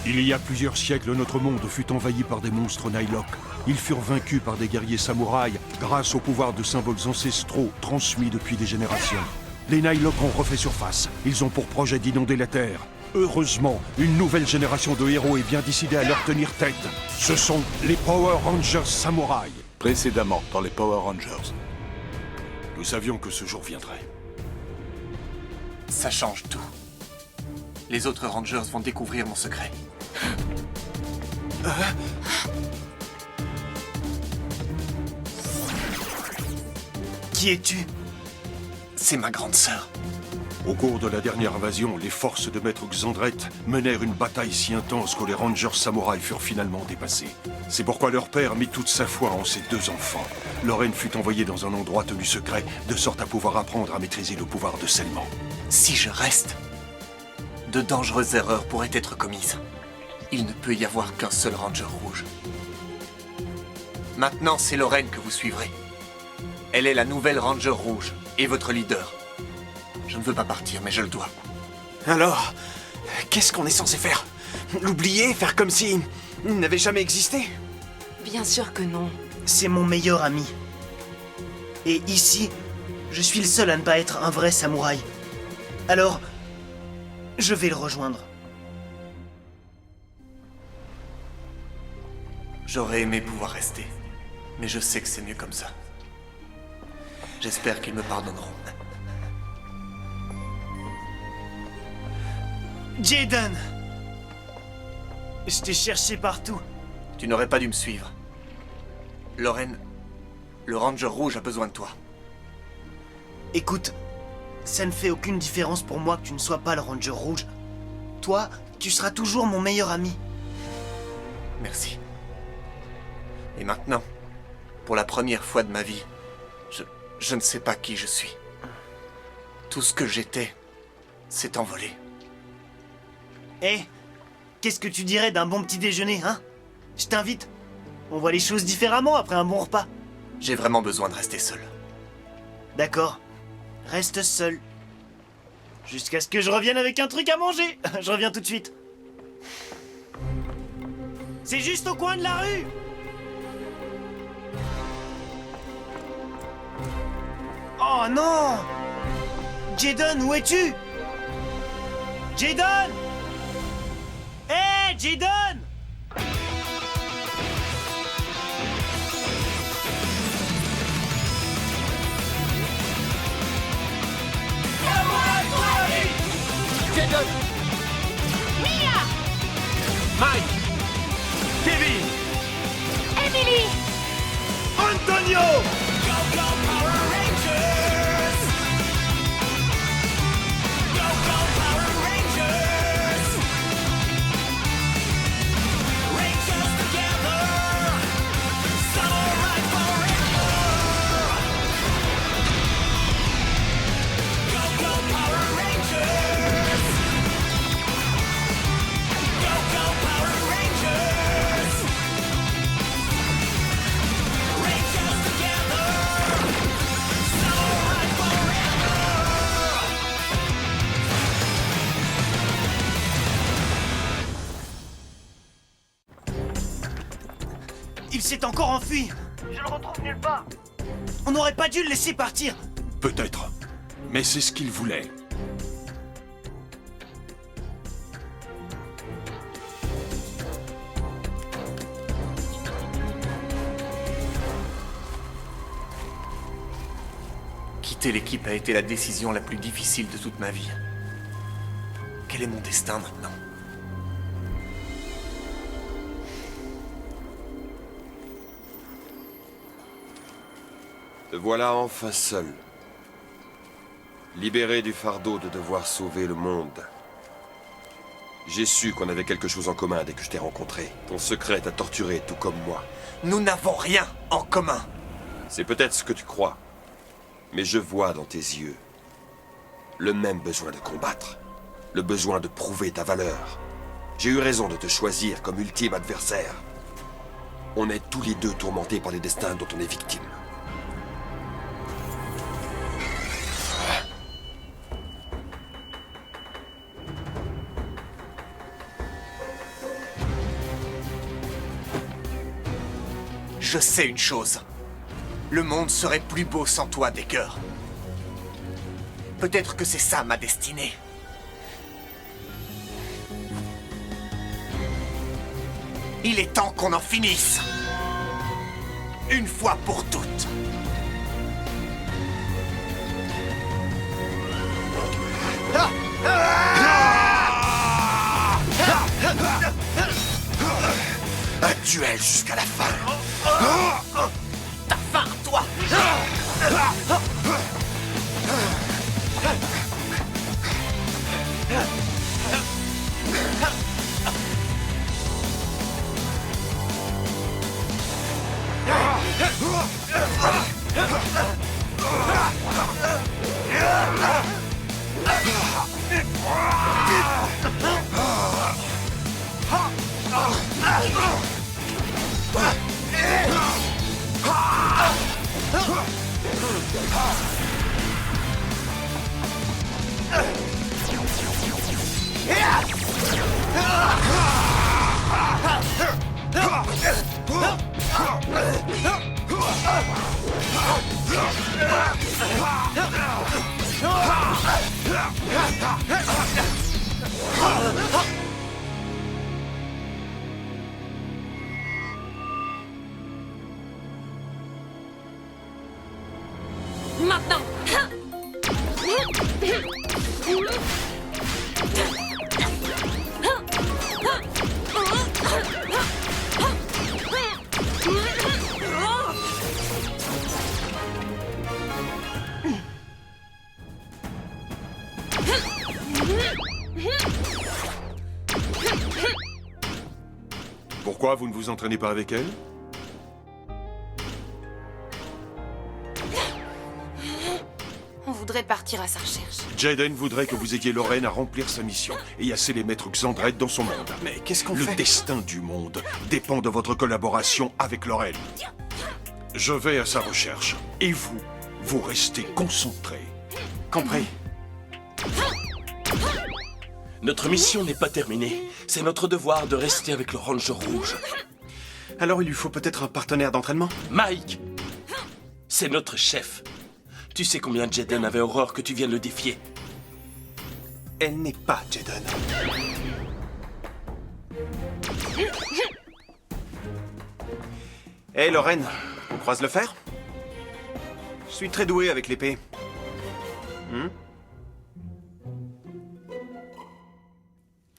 Il y a plusieurs siècles, notre monde fut envahi par des monstres Nihilok. Ils furent vaincus par des guerriers samouraïs grâce au pouvoir de symboles ancestraux transmis depuis des générations. Les Nihilok ont refait surface. Ils ont pour projet d'inonder la Terre. Heureusement, une nouvelle génération de héros est bien décidée à leur tenir tête. Ce sont les Power Rangers samouraïs. Précédemment, dans les Power Rangers. Nous savions que ce jour viendrait. Ça change tout. Les autres Rangers vont découvrir mon secret. Qui es-tu? C'est ma grande sœur. Au cours de la dernière invasion, les forces de Maître Xandret menèrent une bataille si intense que les Rangers samouraïs furent finalement dépassés. C'est pourquoi leur père mit toute sa foi en ses deux enfants. Lorraine fut envoyée dans un endroit tenu secret, de sorte à pouvoir apprendre à maîtriser le pouvoir de scellement. Si je reste, de dangereuses erreurs pourraient être commises. Il ne peut y avoir qu'un seul Ranger rouge. Maintenant, c'est Lorraine que vous suivrez. Elle est la nouvelle Ranger rouge et votre leader. Je ne veux pas partir, mais je le dois. Alors, qu'est-ce qu'on est censé faire? L'oublier? Faire comme si il n'avait jamais existé? Bien sûr que non. C'est mon meilleur ami. Et ici, je suis le seul à ne pas être un vrai samouraï. Alors, je vais le rejoindre. J'aurais aimé pouvoir rester, mais je sais que c'est mieux comme ça. J'espère qu'ils me pardonneront. Jaden! Je t'ai cherché partout. Tu n'aurais pas dû me suivre. Lorraine, le Ranger rouge a besoin de toi. Écoute, ça ne fait aucune différence pour moi que tu ne sois pas le Ranger rouge. Toi, tu seras toujours mon meilleur ami. Merci. Et maintenant, pour la première fois de ma vie, je ne sais pas qui je suis. Tout ce que j'étais s'est envolé. Hé, qu'est-ce que tu dirais d'un bon petit déjeuner, hein? Je t'invite. On voit les choses différemment après un bon repas. J'ai vraiment besoin de rester seul. D'accord. Reste seul. Jusqu'à ce que je revienne avec un truc à manger. Je reviens tout de suite. C'est juste au coin de la rue. Oh non! Jaden, où es-tu? Jaden! Hé, Jaden! Jaden! Mia! Mike! Kevin! Emily! Antonio! Il s'est encore enfui. Je le retrouve nulle part. On n'aurait pas dû le laisser partir. Peut-être. Mais c'est ce qu'il voulait. Quitter l'équipe a été la décision la plus difficile de toute ma vie. Quel est mon destin maintenant? Te voilà enfin seul. Libéré du fardeau de devoir sauver le monde. J'ai su qu'on avait quelque chose en commun dès que je t'ai rencontré. Ton secret t'a torturé tout comme moi. Nous n'avons rien en commun. C'est peut-être ce que tu crois. Mais je vois dans tes yeux le même besoin de combattre. Le besoin de prouver ta valeur. J'ai eu raison de te choisir comme ultime adversaire. On est tous les deux tourmentés par les destins dont on est victime. Je sais une chose. Le monde serait plus beau sans toi, Decker. Peut-être que c'est ça ma destinée. Il est temps qu'on en finisse. Une fois pour toutes. Un duel jusqu'à la fin. Ta fin, toi. Maintenant. Pourquoi vous ne vous entraînez pas avec elle? On voudrait partir à sa recherche. Jaden voudrait que vous aidiez Lorraine à remplir sa mission et à sceller Maître Xandred dans son monde. Mais qu'est-ce qu'on Le fait? destin du monde dépend de votre collaboration avec Lorraine. Je vais à sa recherche. Et vous, vous restez concentrés. Compris. Notre mission n'est pas terminée. C'est notre devoir de rester avec le Ranger Rouge. Alors il lui faut peut-être un partenaire d'entraînement? Mike, c'est notre chef. Tu sais combien Jaden avait horreur que tu viennes le défier. Elle n'est pas Jaden. Hé, Lorraine, on croise le fer? Je suis très doué avec l'épée.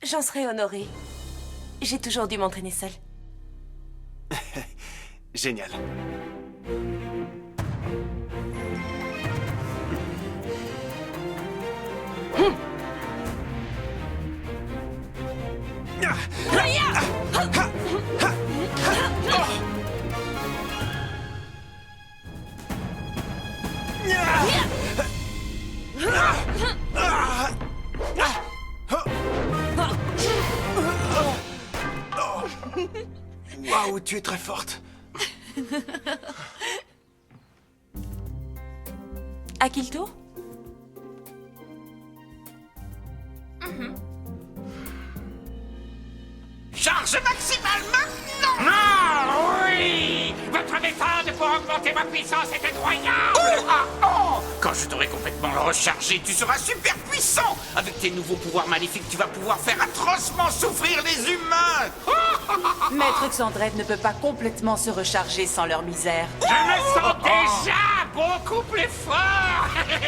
J'en serais honorée. J'ai toujours dû m'entraîner seule. Génial. Waouh, tu es très forte. À qui le tour? Charge maximale maintenant! Ah oui! Votre méthode pour augmenter ma puissance est incroyable! Quand je t'aurai complètement rechargé, tu seras super puissant! Avec tes nouveaux pouvoirs maléfiques, tu vas pouvoir faire atrocement souffrir les humains! Maître Xandred ne peut pas complètement se recharger sans leur misère. Je me sens déjà beaucoup plus fort!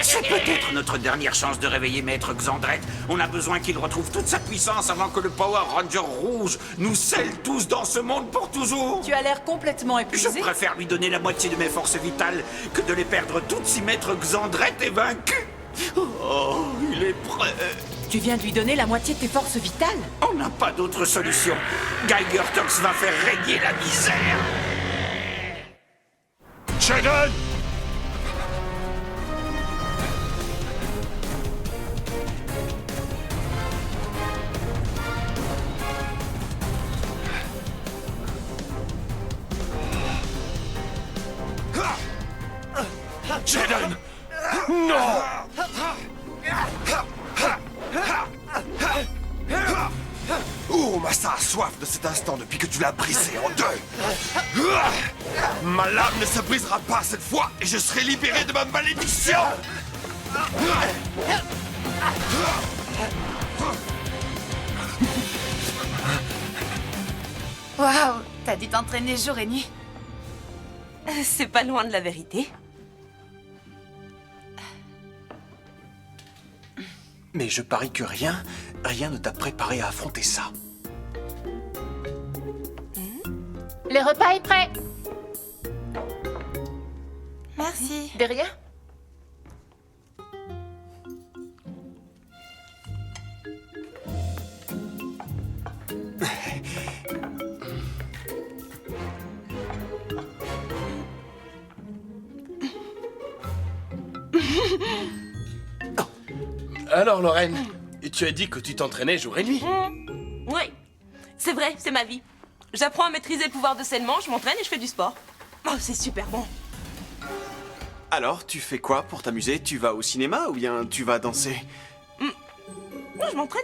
C'est peut-être notre dernière chance de réveiller Maître Xandred. On a besoin qu'il retrouve toute sa puissance avant que le Power Ranger rouge nous scelle tous dans ce monde pour toujours. Tu as l'air complètement Je épuisé. préfère lui donner la moitié de mes forces vitales que de les perdre toutes si Maître Xandred est vaincu. Oh, il est prêt. Tu viens de lui donner la moitié de tes forces vitales. On n'a pas d'autre solution. Geiger Tox va faire régner la misère. Jaden! Jaden! Non! Oh! Massa a soif de cet instant depuis que tu l'as brisé en deux. Ma lame ne se brisera pas cette fois et je serai libéré de ma malédiction. Waouh, t'as dû t'entraîner jour et nuit. C'est pas loin de la vérité. Mais je parie que rien ne t'a préparé à affronter ça. Le repas est prêt. Merci. De rien. Alors, Lorraine, tu as dit que tu t'entraînais jour et nuit. Oui, c'est vrai, c'est ma vie. J'apprends à maîtriser le pouvoir de scellement, je m'entraîne et je fais du sport. Oh, c'est super bon. Alors, tu fais quoi pour t'amuser? Tu vas au cinéma ou bien tu vas danser? Moi, je m'entraîne.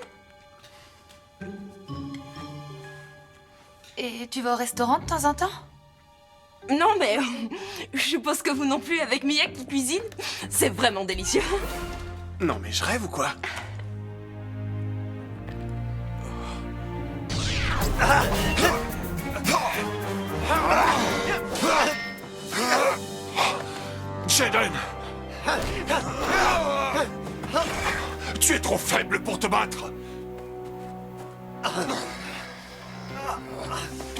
Et tu vas au restaurant de temps en temps? Non, mais je suppose que vous non plus avec Mia qui cuisine. C'est vraiment délicieux. Non mais je rêve ou quoi? Jaden! Tu es trop faible pour te battre!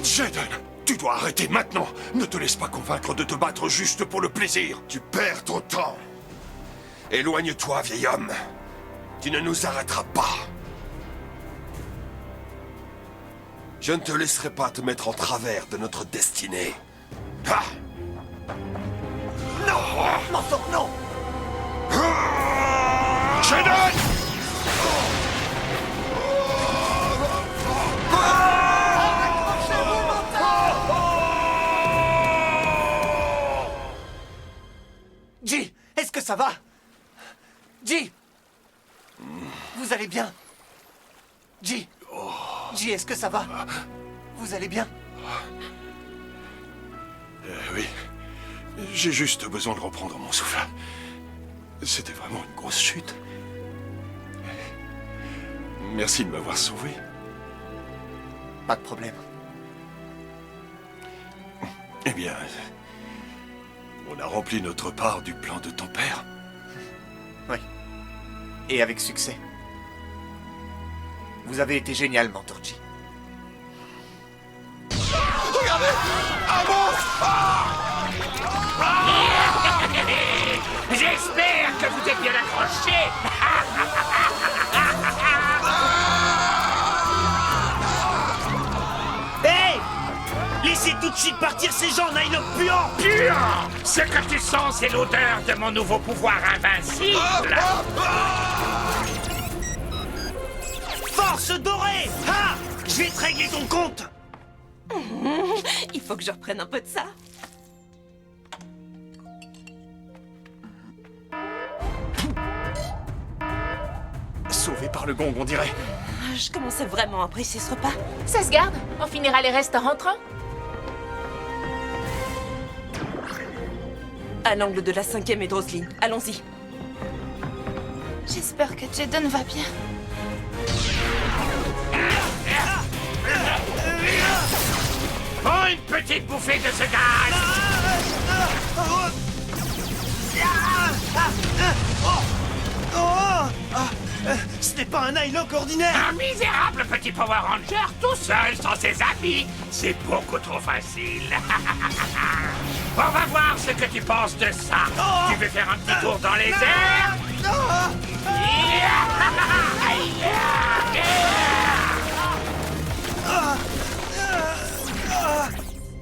Jaden, tu dois arrêter maintenant! Ne te laisse pas convaincre de te battre juste pour le plaisir! Tu perds ton temps. Éloigne-toi, vieil homme. Tu ne nous arrêteras pas. Je ne te laisserai pas te mettre en travers de notre destinée. Ah! Non! Mentor, non! Jaden! Ji, est-ce que ça va? Ji! Vous allez bien? Ji! Ji, est-ce que ça va? Vous allez bien? Oui. J'ai juste besoin de reprendre mon souffle. C'était vraiment une grosse chute. Merci de m'avoir sauvé. Pas de problème. Eh bien, on a rempli notre part du plan de ton père. Oui. Et avec succès. Vous avez été génial, Mentor Ji. Regardez! Un monstre! J'espère que vous êtes bien accrochés. Hé! Laissez tout de suite partir ces gens, Nylok puant! Puant! Ce que tu sens, c'est l'odeur de mon nouveau pouvoir invincible. Force dorée! Ha! Je vais te régler ton compte! Il faut que je reprenne un peu de ça. Sauvé par le gong, on dirait. Je commençais vraiment à apprécier ce repas. Ça se garde. On finira les restes en rentrant. À l'angle de la 5e et de Roslyn. Allons-y. J'espère que Jaden va bien. Prends une petite bouffée de ce gaz. Ce n'est pas un Nylok ordinaire! Un misérable petit Power Ranger tout seul sans ses amis. C'est beaucoup trop facile. On va voir ce que tu penses de ça. Tu veux faire un petit tour dans les airs?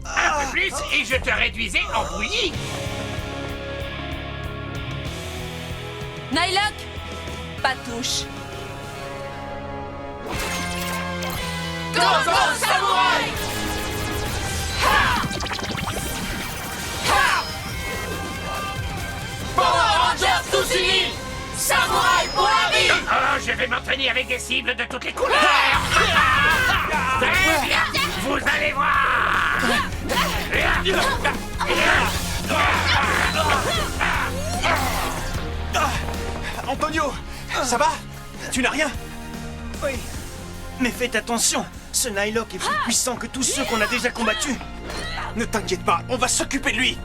Un peu plus et je te réduisais en bouillie. Nylok! Pas de touche. Go, go, samouraï! Power Rangers tous unis! Samouraï pour la vie! Oh, je vais m'entraîner avec des cibles de toutes les couleurs. Ça va? Tu n'as rien? Oui. Mais faites attention, ce Nylock est plus puissant que tous ceux qu'on a déjà combattus. Ne t'inquiète pas, on va s'occuper de lui.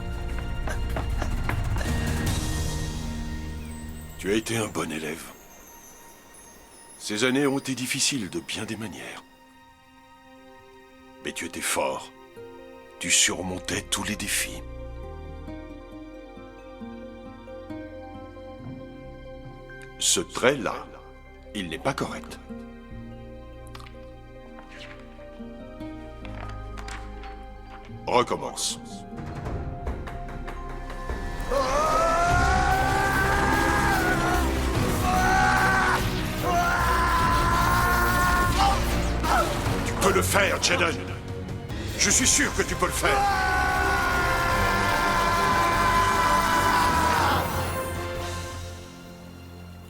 Tu as été un bon élève. Ces années ont été difficiles de bien des manières. Mais tu étais fort. Tu surmontais tous les défis. Ce trait-là, il n'est pas correct. Recommence. Tu peux le faire, Jaden. Je suis sûr que tu peux le faire.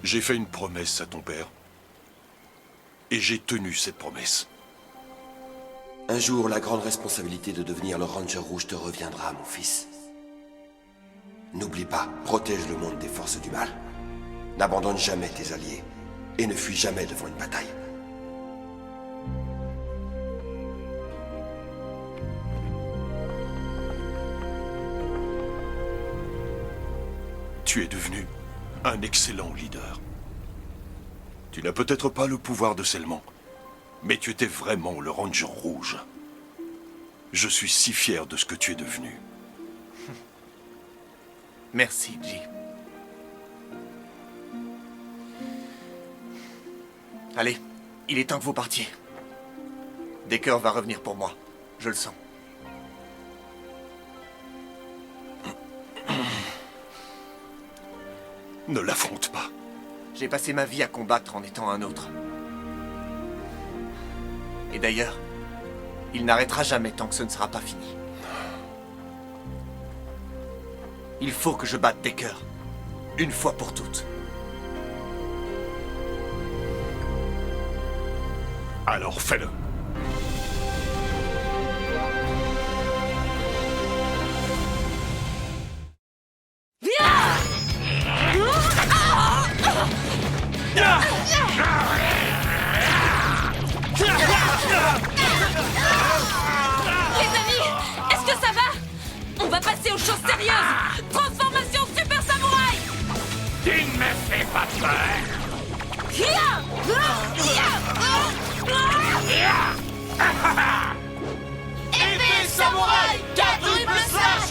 J'ai fait une promesse à ton père. Et j'ai tenu cette promesse. Un jour, la grande responsabilité de devenir le Ranger Rouge te reviendra, mon fils. N'oublie pas, protège le monde des forces du mal. N'abandonne jamais tes alliés. Et ne fuis jamais devant une bataille. Tu es devenu un excellent leader. Tu n'as peut-être pas le pouvoir de scellement, mais tu étais vraiment le Ranger Rouge. Je suis si fier de ce que tu es devenu. Merci, G. Allez, il est temps que vous partiez. Decker va revenir pour moi, je le sens. Ne l'affronte pas. J'ai passé ma vie à combattre en étant un autre. Et d'ailleurs, il n'arrêtera jamais tant que ce ne sera pas fini. Il faut que je batte Decker, une fois pour toutes. Alors fais-le. Les amis, est-ce que ça va? On va passer aux choses sérieuses. Transformation Super Samouraï. Tu ne me fais pas peur. Épée Samouraï 4 triple slash.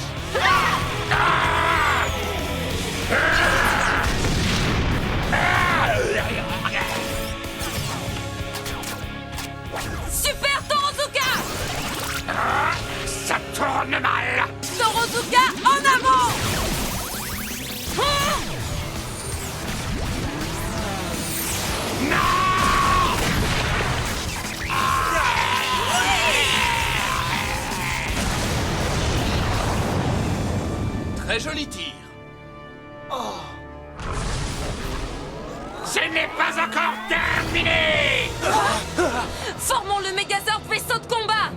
Super Torozuka. Ça tourne mal. Torozuka en avant. Très joli tir. Ce n'est pas encore terminé. Formons le Megazord vaisseau de combat.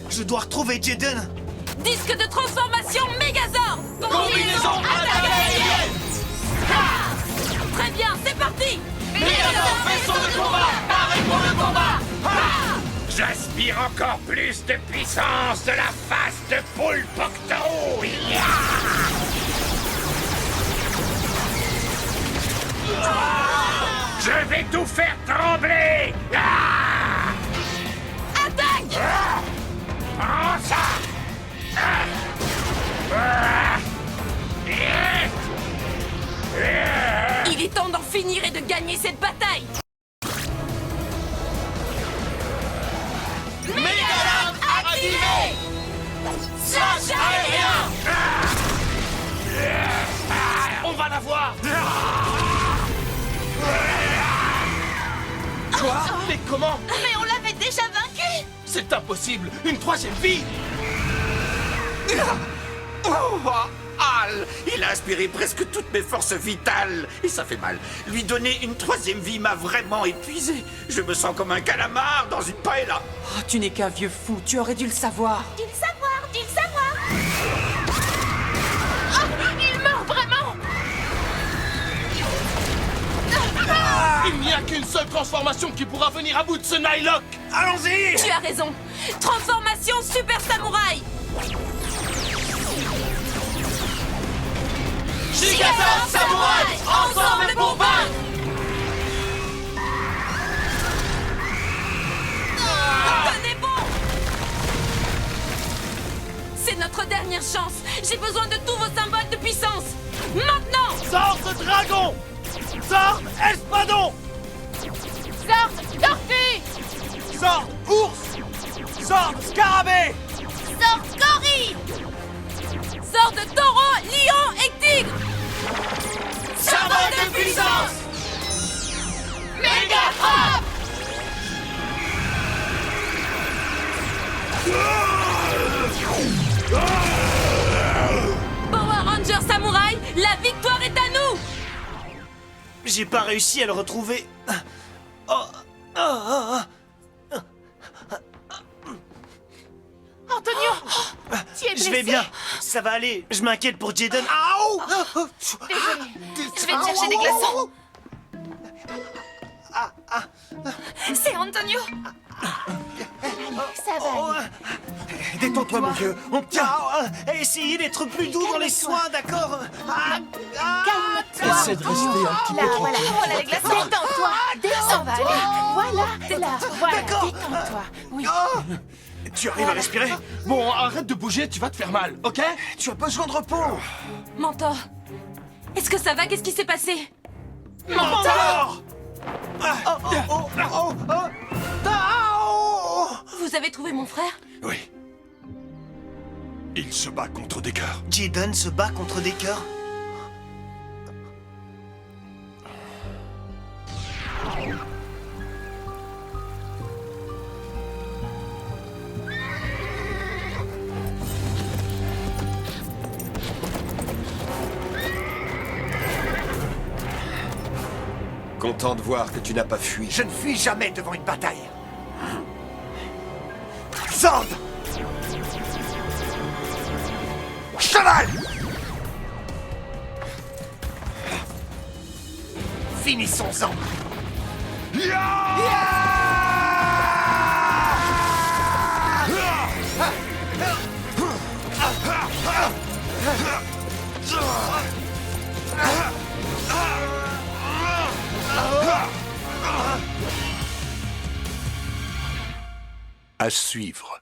Je dois retrouver Jaden. Disque de transformation Megazord. Combinaison attaque aérienne. Très bien, c'est parti. Megazord vaisseau de combat. Arrêt pour le combat. J'aspire encore plus de puissance de la face de poule Poctorou. Je vais tout faire trembler. Attaque. Prends ça. Il est temps d'en finir et de gagner cette bataille. Megalab activé. Slash aérien. On va la voir. Quoi? Mais comment? Mais on l'avait déjà vaincu. C'est impossible. Une troisième vie. Al, il a aspiré presque toutes mes forces vitales. Et ça fait mal. Lui donner une troisième vie m'a vraiment épuisé. Je me sens comme un calamar dans une paella. Oh, tu n'es qu'un vieux fou, tu aurais dû le savoir. Dû le savoir, dû le savoir. Oh, il meurt vraiment. Il n'y a qu'une seule transformation qui pourra venir à bout de ce Nightlock. Allons-y! Tu as raison. Transformation Super Samouraï. Gigasaur Samouraï, ensemble pour vaincre. Tenez bon. C'est notre dernière chance. J'ai besoin de tous vos symboles de puissance. Maintenant. Sors de dragon! Sors espadon! Sors tortue. Sors ours! Sors scarabée! Sors gorille. Sors de taureau, lion et tigre. Symbole de puissance. Méga frappe. Power Ranger Samouraï, la victoire est à nous. J'ai pas réussi à le retrouver. Antonio, tu es blessé. Je vais bien, ça va aller. Je m'inquiète pour Jaden. Aouh! Désolé. Je vais te chercher des glaçons. C'est Antonio. Ça va aller. Détends-toi, mon vieux. On tient. Essayez d'être plus doux dans les soins, d'accord? Calme-toi. Essaie de rester un petit peu tranquille. Voilà les glaçons. Détends-toi. Ça va aller. Voilà. Là. Voilà. Détends-toi. Oui. Tu arrives à respirer? Bon, arrête de bouger, tu vas te faire mal, ok? Tu as besoin de repos. Mentor. Est-ce que ça va? Qu'est-ce qui s'est passé? Mentor! Vous avez trouvé mon frère? Oui. Il se bat contre des cœurs. Jaden se bat contre des cœurs. Content de voir que tu n'as pas fui. Je ne fuis jamais devant une bataille. Zord! Cheval! Finissons-en! À suivre.